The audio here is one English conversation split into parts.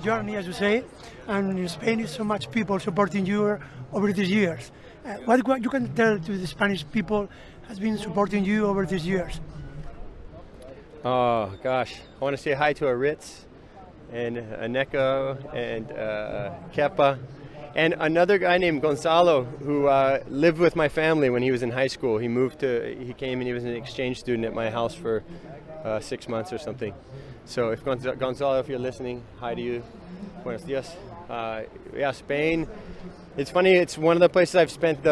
journey, as you say, and in Spain is so much people supporting you over these years. What you can tell to the Spanish people has been supporting you over these years? Oh gosh, I want to say hi to Aritz and Aneka and Kepa and another guy named Gonzalo who lived with my family when he was in high school. He came and he was an exchange student at my house for 6 months or something. So if Gonzalo, if you're listening, hi to you. Buenos dias. Yeah, Spain. It's funny, it's one of the places I've spent,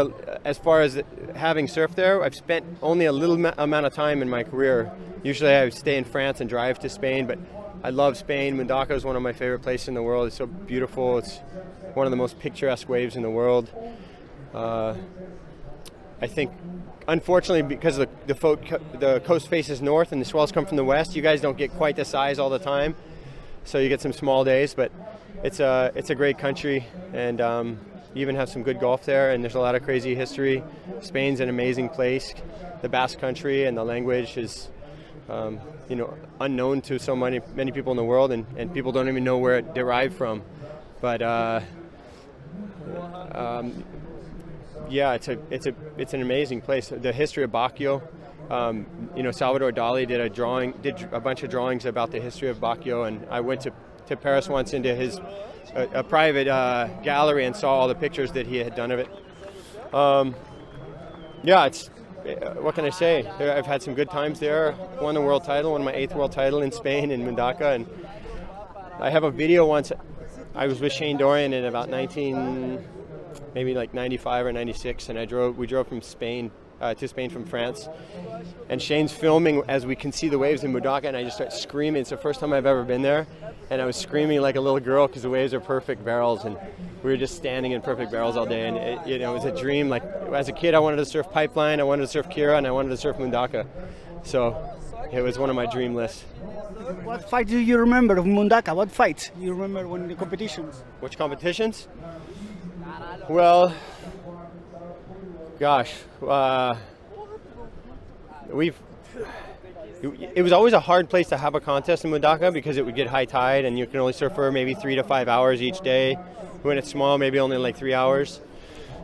as far as having surfed there, I've spent only a little amount of time in my career. Usually I stay in France and drive to Spain, but I love Spain. Mundaka is one of my favorite places in the world. It's so beautiful. It's one of the most picturesque waves in the world. I think, unfortunately, because the coast faces north and the swells come from the west, you guys don't get quite the size all the time. So you get some small days, but it's a great country, and you even have some good golf there, and there's a lot of crazy history. Spain's an amazing place. The Basque Country and the language is unknown to so many people in the world, and people don't even know where it derived from. But yeah, it's an amazing place. The history of Baguio. Salvador Dali did a bunch of drawings about the history of Baguio, and I went to Paris once into his a private gallery and saw all the pictures that he had done of it. What can I say? I've had some good times there. Won the world title, won my 8th world title in Spain, in Mundaka, and I have a video once. I was with Shane Dorian in about 95 or 96, and we drove from Spain to Spain from France, and Shane's filming as we can see the waves in Mundaka, and I just start screaming. It's the first time I've ever been there, and I was screaming like a little girl because the waves are perfect barrels, and we were just standing in perfect barrels all day, and it was a dream. Like as a kid, I wanted to surf Pipeline, I wanted to surf Kira, and I wanted to surf Mundaka, so it was one of my dream lists. What fight do you remember of Mundaka? What fight you remember when the competitions? Which competitions? Well, gosh, it was always a hard place to have a contest in Mundaka because it would get high tide and you can only surf for maybe 3 to 5 hours each day. When it's small, maybe only like 3 hours.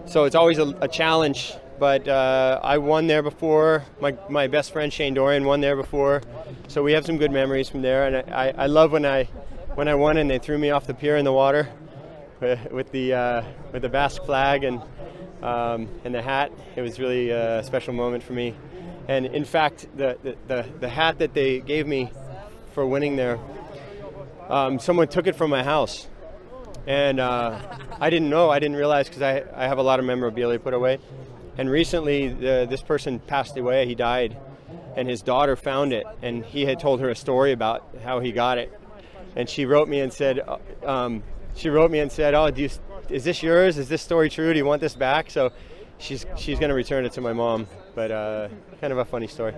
So it's always a challenge. But I won there before. My best friend Shane Dorian won there before. So we have some good memories from there. And I love when I won and they threw me off the pier in the water with the Basque flag and the hat. It was really a special moment for me. And in fact, the hat that they gave me for winning there, someone took it from my house. And I didn't realize because I have a lot of memorabilia put away. And recently, this person passed away. He died, and his daughter found it, and he had told her a story about how he got it. And she wrote me and said, "Oh, is this yours? Is this story true? Do you want this back?" So she's going to return it to my mom. But kind of a funny story.